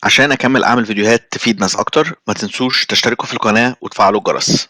عشان أكمل أعمل فيديوهات تفيد ناس أكتر، ما تنسوش تشتركوا في القناة وتفعلوا الجرس.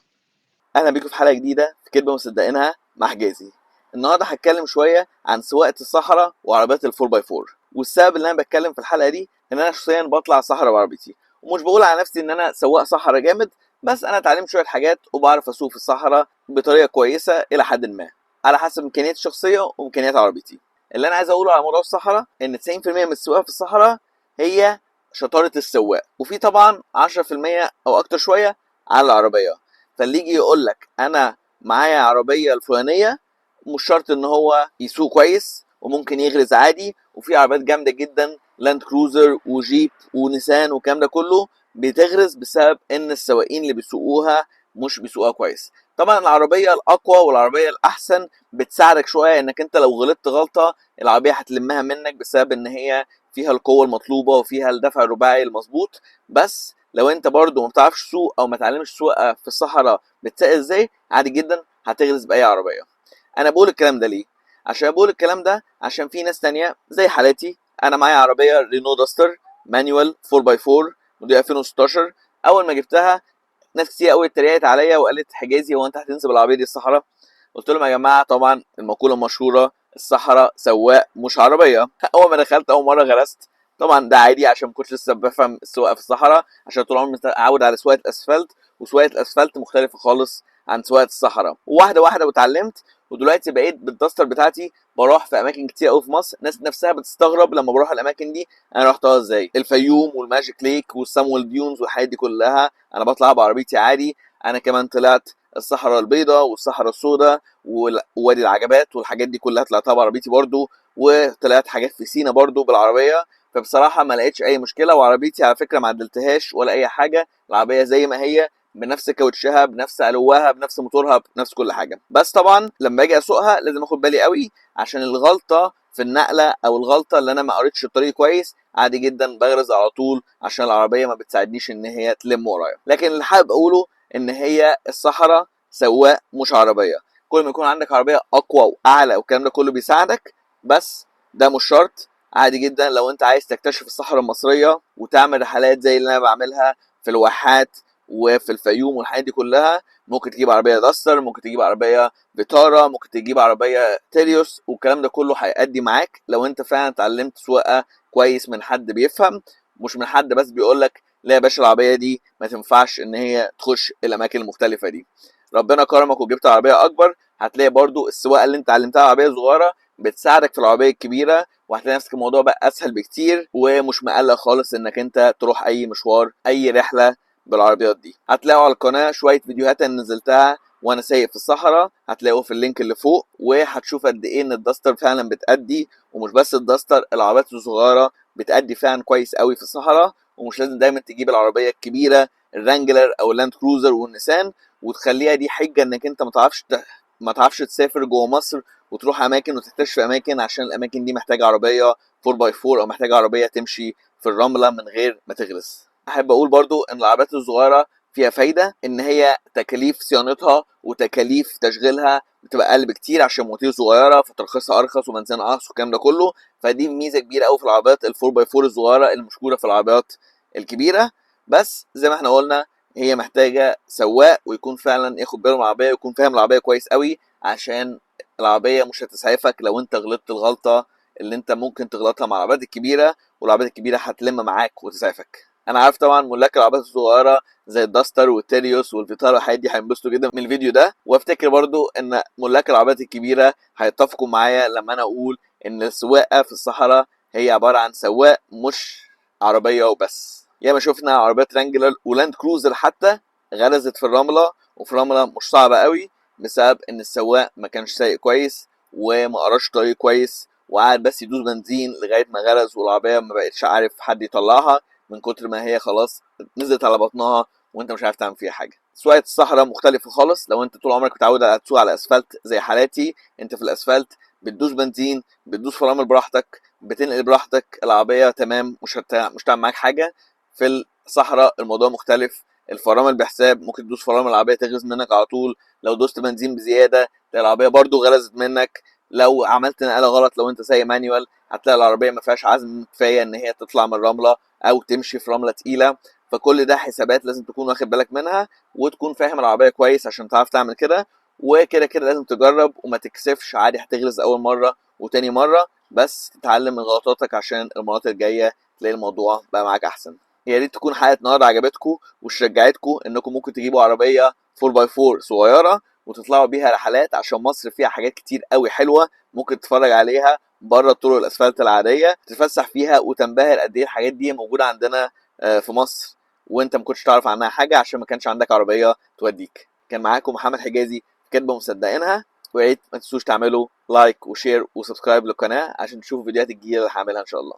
اهلا بيكم في حلقه جديده في كدبه مصدقينها مع حجازي. النهارده هتكلم شويه عن سواقه الصحراء وعربيات الفور باي فور، والسبب اللي انا بتكلم في الحلقه دي ان انا شخصيا بطلع الصحراء بعربيتي، ومش بقول على نفسي ان انا سواق صحراء جامد، بس انا اتعلمت شويه حاجات وبعرف اسوق في الصحراء بطريقه كويسه الى حد ما على حسب امكانياتي الشخصيه وامكانيات عربيتي. اللي انا عايز اقوله على موضوع الصحراء ان 90% من السواقه في الصحراء هي شطاره السواق، وفي طبعا 10% او اكتر شويه على العربيه. فاللي يجي يقول لك انا معايا عربيه الفلانيه، مش شرط ان هو يسوق كويس وممكن يغرز عادي، وفي عربيات جامده جدا لاند كروزر وجيب ونيسان والكلام ده كله بتغرز بسبب ان السواقين اللي بيسوقوها مش بيسوقوها كويس. طبعا العربيه الاقوى والعربيه الاحسن بتساعدك شويه انك انت لو غلطت غلطه العربيه هتلمها منك بسبب ان هي فيها القوه المطلوبه وفيها الدفع الرباعي المظبوط. بس لو انت برضو ما بتعرفش تسوق او ما تعلمش سواقه في الصحراء بتساق ازاي، عادي جدا هتغرز باي عربيه. انا بقول الكلام ده ليه؟ عشان بقول الكلام ده عشان في ناس تانية زي حالاتي. انا معايا عربيه رينو داستر مانيوال 4 باي 4 موديل 2016. اول ما جبتها ناس كتير قوي اتريقت عليا وقالت حجازي هو انت هتنزل بالعربيه دي الصحراء؟ قلت لهم يا جماعه طبعا المقوله المشهوره الصحراء سواق مش عربيه. اول ما دخلت اول مره غرست، طبعا ده عادي عشان ما كنتش لسه بفهم السواقه في الصحراء، عشان طول عمري متعود على سواقه الاسفلت، وسواقه الاسفلت مختلفه خالص عن سواقه الصحراء. واحده واحده واتعلمت، ودلوقتي بقيت بالدستر بتاعتي بروح في اماكن كتير قوي في مصر. الناس نفسها بتستغرب لما بروح الاماكن دي انا رحتها ازاي. الفيوم والماجيك ليك والسامويل ديونز والحاجات دي كلها انا بطلع بعربيتي عادي. انا كمان طلعت الصحراء البيضاء والصحراء السوداء ووادي العجبات والحاجات دي كلها طلعتها بعربيتي برضو، وطلعت حاجات في سينا برضو بالعربيه. فبصراحه ما لقيتش اي مشكله، وعربيتي على فكره ما عدلتهاش ولا اي حاجه، العربيه زي ما هي بنفس كاوتشها بنفس الواها بنفس موتورها بنفس كل حاجه. بس طبعا لما اجي اسوقها لازم اخد بالي قوي عشان الغلطه في النقله او الغلطه اللي انا ما قريتش الطريق كويس، عادي جدا بغرز على طول عشان العربيه ما بتساعدنيش ان هي تلم ورايا. لكن اللي حابب اقوله ان هي الصحراء سواق مش عربيه. كل ما يكون عندك عربيه اقوى واعلى والكلام ده كله بيساعدك، بس ده مش شرط. عادي جدا لو انت عايز تكتشف الصحراء المصريه وتعمل رحلات زي اللي انا بعملها في الواحات وفي الفيوم والحاجات دي كلها، ممكن تجيب عربيه داستر، ممكن تجيب عربيه فيتارا، ممكن تجيب عربيه تيريوس، والكلام ده كله هيأدي معاك لو انت فعلا اتعلمت سواقه كويس من حد بيفهم، مش من حد بس بيقولك لا يا باشا العربيه دي ما تنفعش ان هي تخش الاماكن المختلفه دي. ربنا كرمك وجبت عربيه اكبر، هتلاقي برضو السواقه اللي انت علمتها عربيه صغيره بتساعدك في العربيه الكبيره، وهتلاقي نفسك الموضوع بقى اسهل بكتير ومش مقلق خالص انك انت تروح اي مشوار اي رحله بالعربيات دي. هتلاقوا على القناه شويه فيديوهات انا نزلتها وانا سايق في الصحراء، هتلاقوه في اللينك اللي فوق، وهتشوف قد ايه ان الداستر فعلا بتأدي. ومش بس الداستر، العربيات الصغيره بتأدي فعلا كويس قوي في الصحراء، ومش لازم دايما تجيب العربيه الكبيره الرانجلر او اللاند كروزر والنيسان وتخليها دي حجه انك انت ما تعرفش تسافر جوه مصر وتروح اماكن وتكتشف اماكن، عشان الاماكن دي محتاجه عربيه 4 باي 4 او محتاجه عربيه تمشي في الرمله من غير ما تغرز. احب اقول برضو ان العربيات الصغيره فيها فايده ان هي تكاليف صيانتها وتكاليف تشغيلها بتبقى اقل بكتير عشان مواتير صغيره فترخيصها ارخص وبنزين ارخص والكلام ده كله. فدي ميزه كبيره قوي في العربيات ال 4 باي 4 الصغيره المشهوره في العربيات الكبيره. بس زي ما احنا قلنا هي محتاجه سواق ويكون فعلا ياخد باله من العربيه ويكون فاهم العربيه كويس قوي، عشان العربيه مش هتسعفك لو انت غلطت الغلطه اللي انت ممكن تغلطها مع العربيات الكبيره، والعربيات الكبيره هتلم معاك وتسعفك. انا عارف طبعا ملاك العربيات الصغيره زي الداستر والتيريوس والفيتارا والحاجات دي هينبسطوا جدا من الفيديو ده، وافتكر برضو ان ملاك العربيات الكبيره هيتفقوا معايا لما انا اقول ان السواقه في الصحراء هي عباره عن سواق مش عربيه وبس. ياما شفنا عربيات رانجلر ولاند كروزر حتى غرزت في الرمله، وفي الرمله مش صعبه قوي بسبب ان السواق ما كانش سايق كويس وما قراش طريق كويس وقعد بس يدوس بنزين لغايه ما غرز، والعربيه ما بقتش عارف حد يطلعها من كتر ما هي خلاص نزلت على بطنها وانت مش عارف تعمل فيها حاجه. سواقه الصحراء مختلفه خالص. لو انت طول عمرك متعود على تسوق على اسفلت زي حالاتي، انت في الاسفلت بتدوس بنزين بتدوس فرامل براحتك بتنقل براحتك العربيه تمام، مش تعمل معاك حاجه. في الصحراء الموضوع مختلف، الفرامل بحساب، ممكن تدوس فرامل العربيه تغرز منك على طول، لو دوست بنزين بزياده تلاقي العربيه برضو غرزت منك. لو عملت نقله غلط، لو انت سايق مانيوال هتلاقي العربيه ما فيهاش عزم كفايه ان هي تطلع من الرمله او تمشي في رمله تقيله. فكل ده حسابات لازم تكون واخد بالك منها، وتكون فاهم العربيه كويس عشان تعرف تعمل كده. وكده كده لازم تجرب وما تكسفش، عادي هتغلس اول مره وتاني مره، بس تتعلم من غلطاتك عشان المرات الجايه تلاقي الموضوع بقى معاك احسن. يا ريت تكون حلقه النهارده عجبتكم وشجعتكم انكم ممكن تجيبوا عربيه 4x4 صغيره وتطلعوا بيها رحلات، عشان مصر فيها حاجات كتير قوي حلوه ممكن تتفرج عليها بره طرق الاسفلت العاديه، تتفسح فيها وتنبهر قد ايه الحاجات دي موجوده عندنا في مصر، وانت ما كنتش تعرف عنها حاجه عشان ما كانش عندك عربيه توديك. كان معاكم محمد حجازي في كدبه مصدقينها. ويا ريت ما تنسوش تعملوا لايك وشير وسبسكرايب للقناه عشان تشوفوا الفيديوهات الجديده اللي هعملها ان شاء الله.